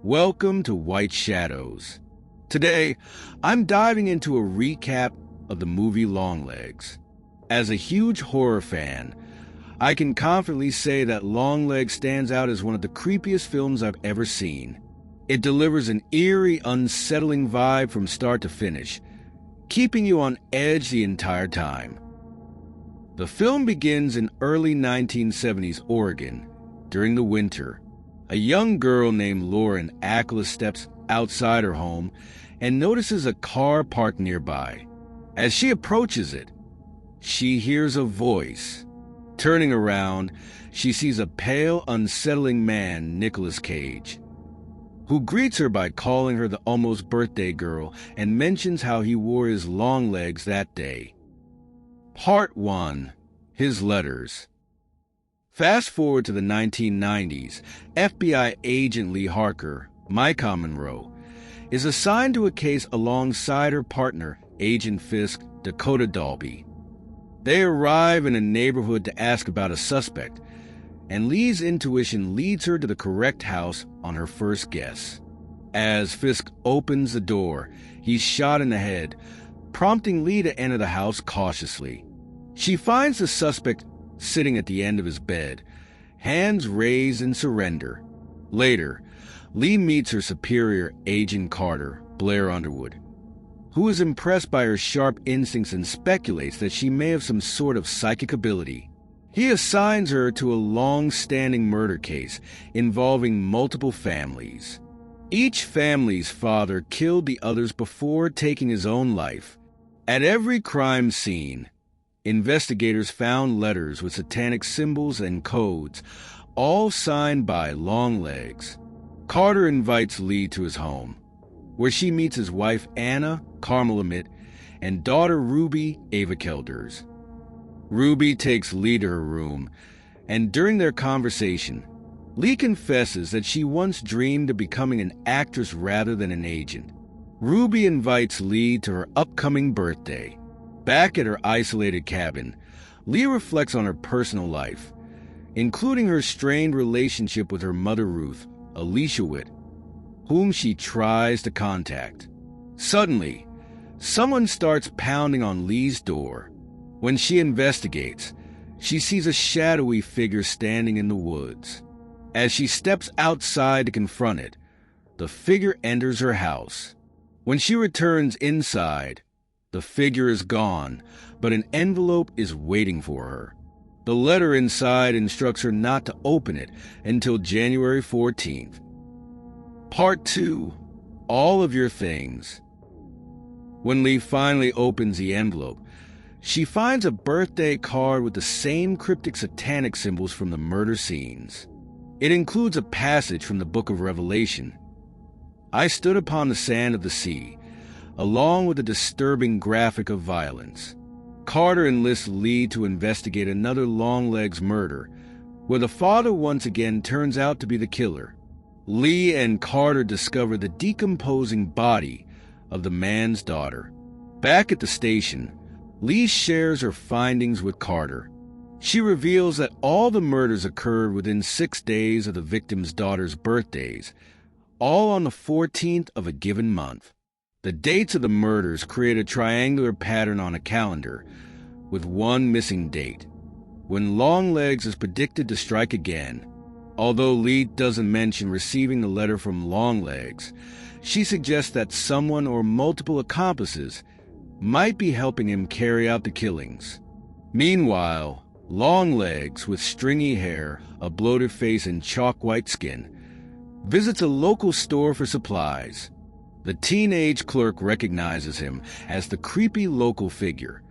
Welcome to White Shadows. Today, I'm diving into a recap of the movie Longlegs. As a huge horror fan, I can confidently say that Longlegs stands out as one of the creepiest films I've ever seen. It delivers an eerie, unsettling vibe from start to finish, keeping you on edge the entire time. The film begins in early 1970s Oregon, during the winter. A young girl named Lauren Akla steps outside her home and notices a car parked nearby. As she approaches it, she hears a voice. Turning around, she sees a pale, unsettling man, Nicolas Cage, who greets her by calling her the almost birthday girl and mentions how he wore his long legs that day. Part 1. His Letters. Fast forward to the 1990s, FBI agent Lee Harker, Micah Monroe, is assigned to a case alongside her partner, Agent Fisk, Dakota Dalby. They arrive in a neighborhood to ask about a suspect, and Lee's intuition leads her to the correct house on her first guess. As Fisk opens the door, he's shot in the head, prompting Lee to enter the house cautiously. She finds the suspect sitting at the end of his bed, hands raised in surrender. Later, Lee meets her superior, Agent Carter, Blair Underwood, who is impressed by her sharp instincts and speculates that she may have some sort of psychic ability. He assigns her to a long-standing murder case involving multiple families. Each family's father killed the others before taking his own life. At every crime scene, investigators found letters with satanic symbols and codes, all signed by Longlegs. Carter invites Lee to his home, where she meets his wife Anna, Carmel Amit, and daughter Ruby, Ava Kelders. Ruby takes Lee to her room, and during their conversation, Lee confesses that she once dreamed of becoming an actress rather than an agent. Ruby invites Lee to her upcoming birthday. Back at her isolated cabin, Lee reflects on her personal life, including her strained relationship with her mother Ruth, Alicia Witt, whom she tries to contact. Suddenly, someone starts pounding on Lee's door. When she investigates, she sees a shadowy figure standing in the woods. As she steps outside to confront it, the figure enters her house. When she returns inside, the figure is gone, but an envelope is waiting for her. The letter inside instructs her not to open it until January 14th. Part 2. All of Your Things. When Lee finally opens the envelope, she finds a birthday card with the same cryptic satanic symbols from the murder scenes. It includes a passage from the Book of Revelation. I stood upon the sand of the sea, along with a disturbing graphic of violence. Carter enlists Lee to investigate another Longlegs murder, where the father once again turns out to be the killer. Lee and Carter discover the decomposing body of the man's daughter. Back at the station, Lee shares her findings with Carter. She reveals that all the murders occurred within 6 days of the victim's daughter's birthdays, all on the 14th of a given month. The dates of the murders create a triangular pattern on a calendar, with one missing date, when Longlegs is predicted to strike again. Although Lee doesn't mention receiving the letter from Longlegs, she suggests that someone or multiple accomplices might be helping him carry out the killings. Meanwhile, Longlegs, with stringy hair, a bloated face, and chalk-white skin, visits a local store for supplies. The teenage clerk recognizes him as the creepy local figure,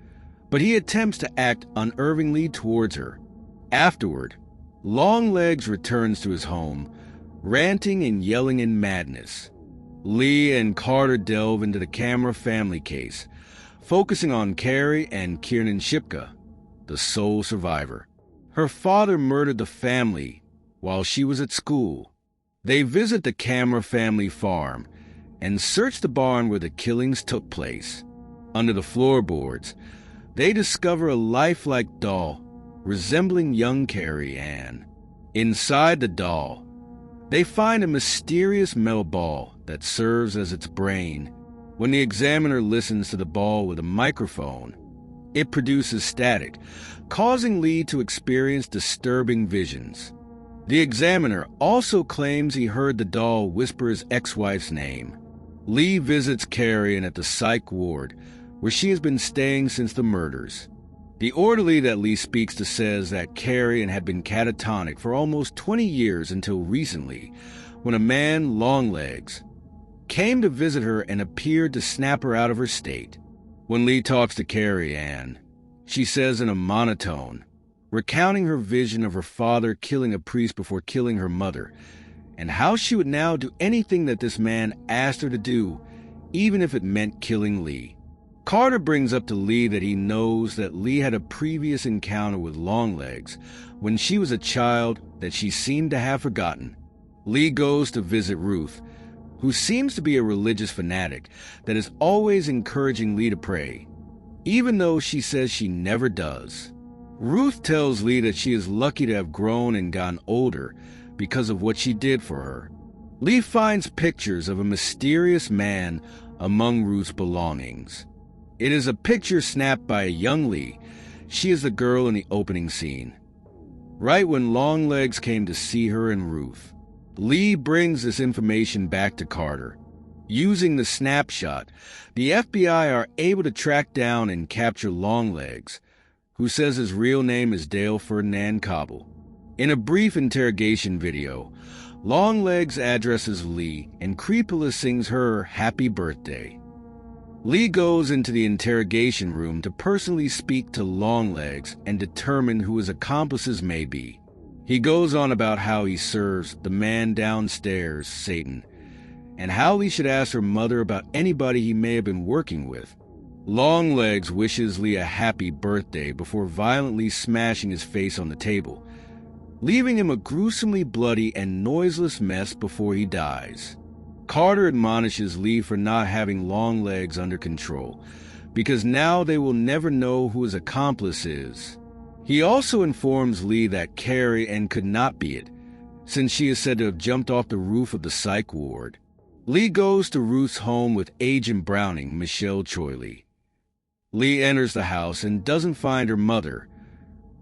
but he attempts to act unervingly towards her. Afterward, Longlegs returns to his home, ranting and yelling in madness. Lee and Carter delve into the camera family case, focusing on Carrie and Kiernan Shipka, the sole survivor. Her father murdered the family while she was at school. They visit the Camera family farm and search the barn where the killings took place. Under the floorboards, they discover a lifelike doll resembling young Carrie Ann. Inside the doll, They find a mysterious metal ball that serves as its brain. When the examiner listens to the ball with a microphone, it produces static, causing Lee to experience disturbing visions. The examiner also claims he heard the doll whisper his ex-wife's name. Lee visits Carrie at the psych ward, where she has been staying since the murders. The orderly that Lee speaks to says that Carrie had been catatonic for almost 20 years until recently, when a man, Longlegs, came to visit her and appeared to snap her out of her state. When Lee talks to Carrie Ann, she says in a monotone, recounting her vision of her father killing a priest before killing her mother, and how she would now do anything that this man asked her to do, even if it meant killing Lee. Carter brings up to Lee that he knows that Lee had a previous encounter with Longlegs when she was a child that she seemed to have forgotten. Lee goes to visit Ruth, who seems to be a religious fanatic that is always encouraging Lee to pray, even though she says she never does. Ruth tells Lee that she is lucky to have grown and gotten older because of what she did for her. Lee finds pictures of a mysterious man among Ruth's belongings. It is a picture snapped by a young Lee. She is the girl in the opening scene. Right when Longlegs came to see her and Ruth, Lee brings this information back to Carter. Using the snapshot, the FBI are able to track down and capture Longlegs, who says his real name is Dale Ferdinand Cobble. In a brief interrogation video, Longlegs addresses Lee and creepily sings her happy birthday. Lee goes into the interrogation room to personally speak to Longlegs and determine who his accomplices may be. He goes on about how he serves the man downstairs, Satan, and how Lee should ask her mother about anybody he may have been working with. Longlegs wishes Lee a happy birthday before violently smashing his face on the table, leaving him a gruesomely bloody and noiseless mess before he dies. Carter admonishes Lee for not having Longlegs under control, because now they will never know who his accomplice is. He also informs Lee that Carrie could not be it, since she is said to have jumped off the roof of the psych ward. Lee goes to Ruth's home with Agent Browning, Michelle Choyley. Lee enters the house and doesn't find her mother,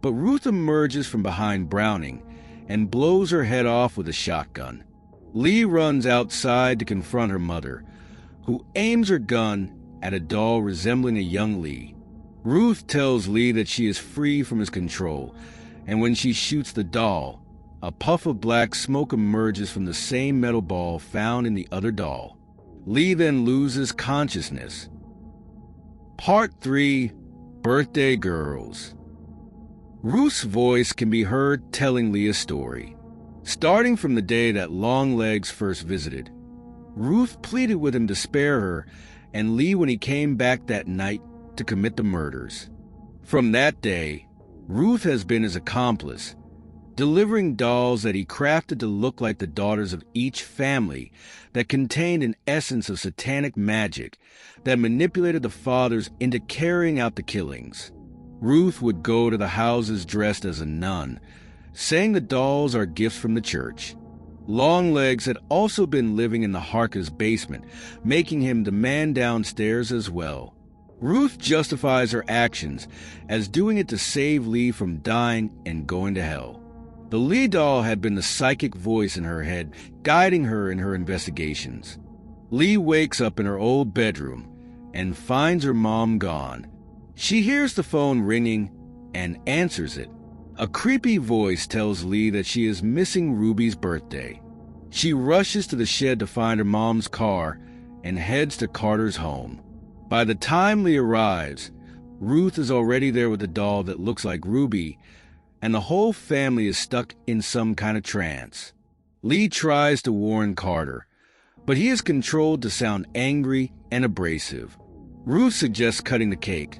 but Ruth emerges from behind Browning and blows her head off with a shotgun. Lee runs outside to confront her mother, who aims her gun at a doll resembling a young Lee. Ruth tells Lee that she is free from his control, and when she shoots the doll, a puff of black smoke emerges from the same metal ball found in the other doll. Lee then loses consciousness. Part 3: Birthday Girls. Ruth's voice can be heard telling Lee a story. Starting from the day that Longlegs first visited, Ruth pleaded with him to spare her and Lee when he came back that night to commit the murders. From that day, Ruth has been his accomplice, delivering dolls that he crafted to look like the daughters of each family that contained an essence of satanic magic that manipulated the fathers into carrying out the killings. Ruth would go to the houses dressed as a nun, saying the dolls are gifts from the church. Longlegs had also been living in the Harker's basement, making him the man downstairs as well. Ruth justifies her actions as doing it to save Lee from dying and going to hell. The Lee doll had been the psychic voice in her head, guiding her in her investigations. Lee wakes up in her old bedroom and finds her mom gone. She hears the phone ringing and answers it. A creepy voice tells Lee that she is missing Ruby's birthday. She rushes to the shed to find her mom's car and heads to Carter's home. By the time Lee arrives, Ruth is already there with a doll that looks like Ruby, and the whole family is stuck in some kind of trance. Lee tries to warn Carter, but he is controlled to sound angry and abrasive. Ruth suggests cutting the cake,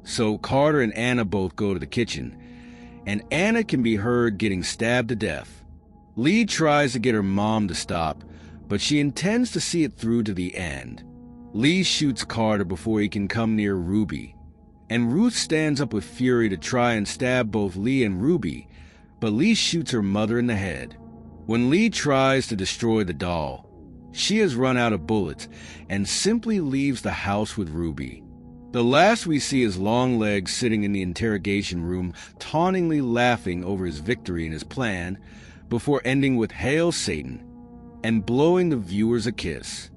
so Carter and Anna both go to the kitchen, and Anna can be heard getting stabbed to death. Lee tries to get her mom to stop, but she intends to see it through to the end. Lee shoots Carter before he can come near Ruby, and Ruth stands up with fury to try and stab both Lee and Ruby, but Lee shoots her mother in the head. When Lee tries to destroy the doll, she has run out of bullets and simply leaves the house with Ruby. The last we see is Longlegs sitting in the interrogation room, tauntingly laughing over his victory and his plan, before ending with "Hail Satan" and blowing the viewers a kiss.